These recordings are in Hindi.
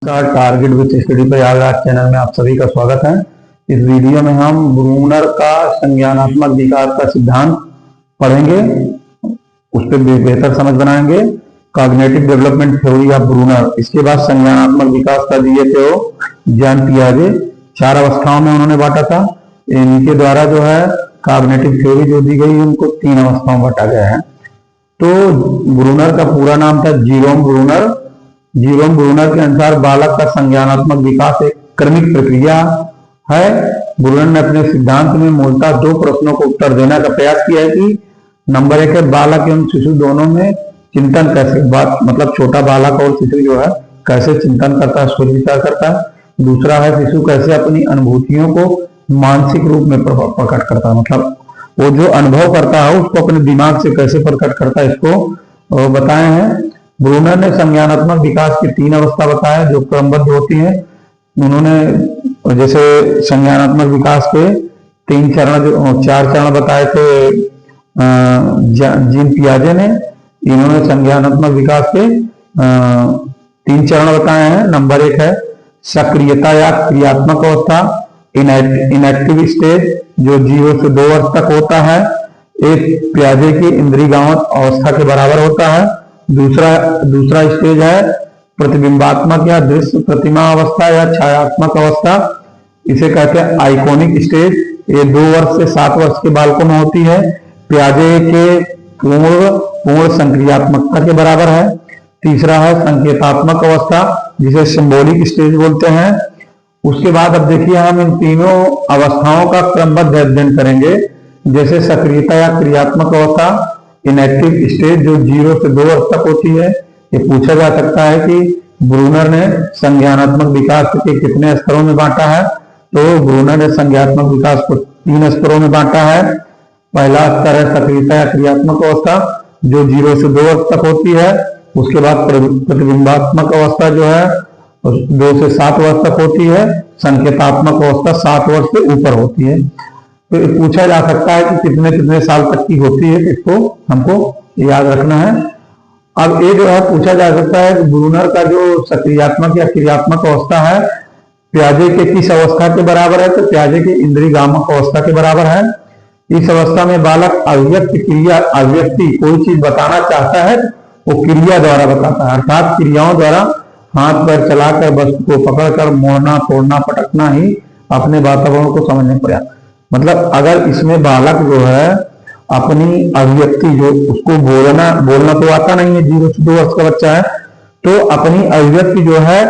Target with study Prayagraj channel में आप सभी का स्वागत है। इस वीडियो में हम ब्रूनर का संज्ञानात्मक विकास का सिद्धांत पढ़ेंगे, उस पर बेहतर समझ बनाएंगे। Cognitive development theory of Bruner, इसके बाद संज्ञानात्मक विकास का दिए थे वो जॉन पियाजे। 4 अवस्थाओं में उन्होंने बांटा था। इनके द्वारा जो है कॉग्निटिव थ्योरी जो दी गई उनको 3 अवस्थाओं में बांटा गया है। तो ब्रूनर का पूरा नाम था जीरोम ब्रूनर। जीरोम ब्रूनर के अनुसार बालक का संज्ञानात्मक विकास एक क्रमिक प्रक्रिया है। ब्रूनर ने अपने सिद्धांत में मूलतः 2 प्रश्नों को उत्तर देने का प्रयास किया है कि नंबर 1 है बालक एवं शिशु दोनों में चिंतन कैसे, बात मतलब छोटा बालक और शिशु जो है कैसे चिंतन करता है, सोच विचार करता है। दूसरा है शिशु कैसे अपनी अनुभूतियों को मानसिक रूप में प्रकट करता है, मतलब वो जो अनुभव करता है उसको अपने दिमाग से कैसे प्रकट करता है, इसको बताए हैं। ब्रूनर ने संज्ञानात्मक विकास की 3 अवस्था बताया जो क्रमबद्ध होती है। उन्होंने जैसे संज्ञानात्मक विकास के 4 चरण बताए थे जीन पियाजे ने। इन्होंने संज्ञानात्मक विकास के 3 चरण बताए हैं। नंबर 1 है सक्रियता या क्रियात्मक अवस्था, इनएक्टिव स्टेज जो 0 से 2 वर्ष तक होता है। एक पियाजे की इंद्रियगामक अवस्था के बराबर होता है। दूसरा स्टेज है प्रतिबिंबात्मक या दृश्य प्रतिमा अवस्था या छायात्मक अवस्था, इसे कहते हैं आइकॉनिक स्टेज। ये 2 वर्ष से 7 वर्ष के बालकों में होती है। पियाजे के पूर्ण संक्रियात्मकता के बराबर है। तीसरा है संकेतात्मक अवस्था जिसे सिंबॉलिक स्टेज बोलते हैं। उसके बाद अब देखिए हम इन तीनों अवस्थाओं का क्रमबद्ध अध्ययन करेंगे। जैसे सक्रियता या क्रियात्मक अवस्था, इनएक्टिव स्टेज जो 0 से 2 वर्ष तक होती है। ये पूछा जा सकता है कि ब्रूनर ने संज्ञानात्मक विकास के कितने स्तरों में बांटा है। तो ब्रूनर ने संज्ञानात्मक विकास को 3 स्तरों में बांटा है। पहला स्तर है सक्रियता या क्रियात्मक अवस्था जो 0 से 2 वर्ष तक होती है। उसके बाद प्रतिबिंबात्मक अवस्था जो है 2 से 7 वर्ष तक होती है। संकेतात्मक अवस्था 7 वर्ष से ऊपर होती है। तो पूछा जा सकता है कि कितने कितने साल तक की होती है, इसको हमको याद रखना है। अब ये जो है पूछा जा सकता है कि ब्रूनर का जो सक्रियात्मक या क्रियात्मक अवस्था है पियाजे के किस अवस्था के बराबर है, तो पियाजे के इंद्रियगामक अवस्था के बराबर है। इस अवस्था में बालक अभिव्यक्ति कोई चीज बताना चाहता है वो क्रिया द्वारा बताता है, अर्थात क्रियाओं द्वारा हाथ पैर चलाकर वस्तु को पकड़कर मोड़ना तोड़ना पटकना ही अपने वातावरण को समझने प्रयास। मतलब अगर इसमें बालक जो है अपनी अभिव्यक्ति जो उसको बोलना तो आता नहीं है, 0 से 2 वर्ष का बच्चा है, तो अपनी अभिव्यक्ति जो है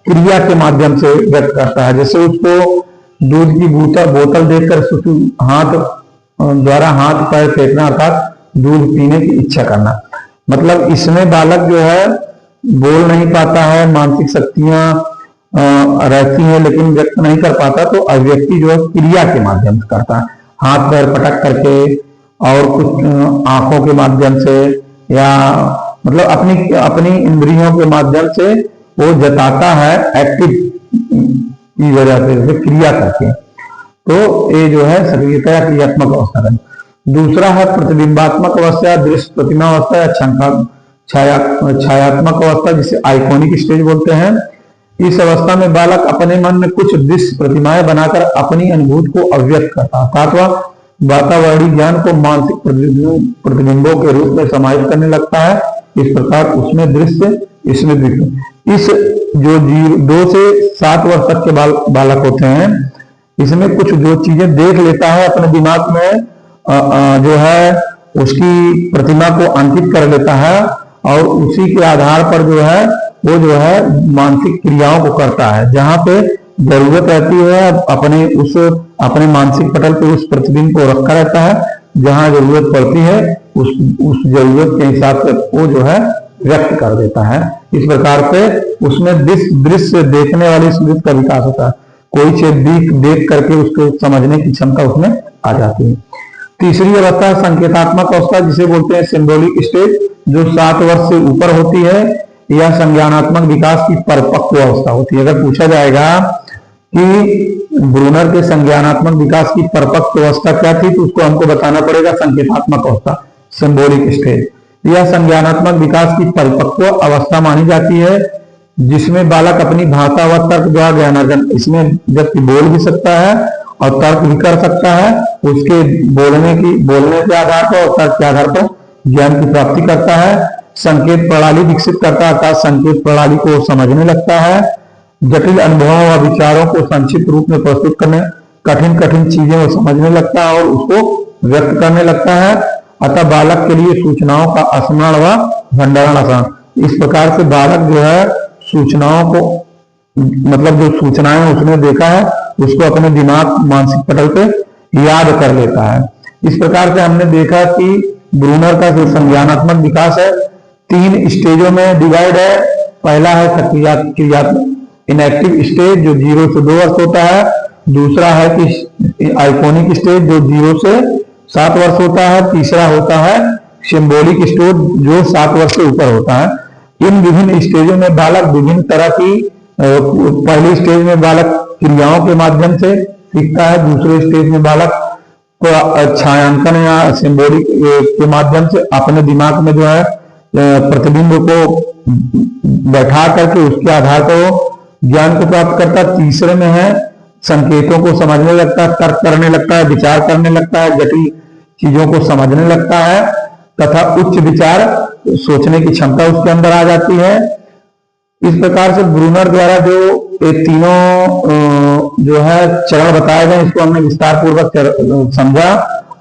क्रिया के माध्यम से व्यक्त करता है। जैसे उसको दूध की बोतल देखकर हाथ द्वारा हाथ पैर फेंकना अर्थात दूध पीने की इच्छा करना। मतलब इसमें बालक जो है बोल नहीं पाता है, मानसिक शक्तियां रहती है लेकिन व्यक्त नहीं कर पाता, तो अभिव्यक्ति जो है क्रिया के माध्यम से करता है, हाथ पैर पटक करके और कुछ आंखों के माध्यम से या मतलब अपनी इंद्रियों के माध्यम से वो जताता है एक्टिव की वजह से क्रिया करके। तो ये जो है सक्रियता या क्रियात्मक अवस्था है। दूसरा है प्रतिबिंबात्मक अवस्था, दृश्य प्रतिमा अवस्था या छायात्मक अवस्था जिसे आइकॉनिक स्टेज बोलते हैं। इस अवस्था में बालक अपने मन में कुछ दृश्य प्रतिमाएं बनाकर अपनी अनुभूति को अभिव्यक्त करता है, अर्थात वह वातावरणीय ज्ञान को मानसिक प्रतिबिंबों के रूप में समाहित करने लगता है। इस प्रकार उसमें दृश्य, इसमें दृश्य। इस जो 2 से 7 वर्ष तक के बालक होते हैं, इसमें कुछ जो चीजें देख लेता है अपने दिमाग में जो है उसकी प्रतिमा को अंकित कर लेता है और उसी के आधार पर जो है वो जो है मानसिक क्रियाओं को करता है। जहां पे जरूरत रहती है अपने मानसिक पटल पे उस प्रतिबिंब को रखा रहता है, जहां जरूरत पड़ती है उस जरूरत के हिसाब से वो जो है व्यक्त कर देता है। इस प्रकार से उसमें दृश्य देखने वाली स्मृति का विकास होता है। कोई चीज देख करके उसको समझने की क्षमता उसमें आ जाती है। तीसरी अवस्था संकेतात्मक अवस्था जिसे बोलते हैं सिंबॉलिक स्टेज जो 7 वर्ष से ऊपर होती है। यह संज्ञानात्मक विकास की परिपक्व अवस्था होती है। अगर पूछा जाएगा कि ब्रूनर के संज्ञानात्मक विकास की परिपक्व अवस्था क्या थी, तो उसको हमको बताना पड़ेगा संकेतात्मक अवस्था, सिंबॉलिक स्टेज। यह संज्ञानात्मक विकास की परिपक्व अवस्था मानी जाती है। जिसमें बालक अपनी भाषा व तर्क द्वारा ज्ञानार्जन, इसमें व्यक्ति बोल भी सकता है और तर्क भी कर सकता है। उसके बोलने के आधार पर और तर्क के आधार पर ज्ञान की प्राप्ति करता है। संकेत प्रणाली विकसित करता है, अर्थात संकेत प्रणाली को समझने लगता है। जटिल अनुभवों व विचारों को संक्षिप्त रूप में प्रस्तुत करने, कठिन कठिन चीजें को समझने लगता है और उसको व्यक्त करने लगता है। अतः बालक के लिए सूचनाओं का स्मरण व भंडारण आसान। इस प्रकार से बालक जो है सूचनाओं को, मतलब जो सूचनाएं उसने देखा है उसको अपने दिमाग मानसिक पटल पे याद कर लेता है। इस प्रकार से हमने देखा कि ब्रूनर का जो संज्ञानात्मक विकास है 3 स्टेजों में डिवाइड है। पहला है क्रियात्मक इनएक्टिव स्टेज जो 0 से 2 वर्ष होता है। दूसरा है कि आइकोनिक स्टेज जो 0 से 7 वर्ष होता है। तीसरा होता है सिंबॉलिक स्टेज जो 7 वर्ष से ऊपर होता है। इन विभिन्न स्टेजों में बालक विभिन्न तरह की, पहली स्टेज में बालक क्रियाओं के माध्यम से सीखता है। दूसरे स्टेज में बालक को छायांकन या सिंबॉलिक के माध्यम से अपने दिमाग में जो है प्रतिबिंब को बैठा करके उसके आधार पर वो ज्ञान को प्राप्त करता है। तीसरे में है संकेतों को समझने लगता है, तर्क करने लगता है, विचार करने लगता है, जटिल चीजों को समझने लगता है तथा उच्च विचार सोचने की क्षमता उसके अंदर आ जाती है। इस प्रकार से ब्रूनर द्वारा जो ये तीनों जो है चरण बताए गए इसको हमने विस्तार पूर्वक समझा।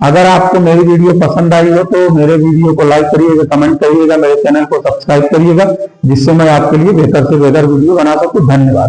अगर आपको मेरी वीडियो पसंद आई हो तो मेरे वीडियो को लाइक करिएगा, कमेंट करिएगा, मेरे चैनल को सब्सक्राइब करिएगा, जिससे मैं आपके लिए बेहतर से बेहतर वीडियो बना सकूं। धन्यवाद।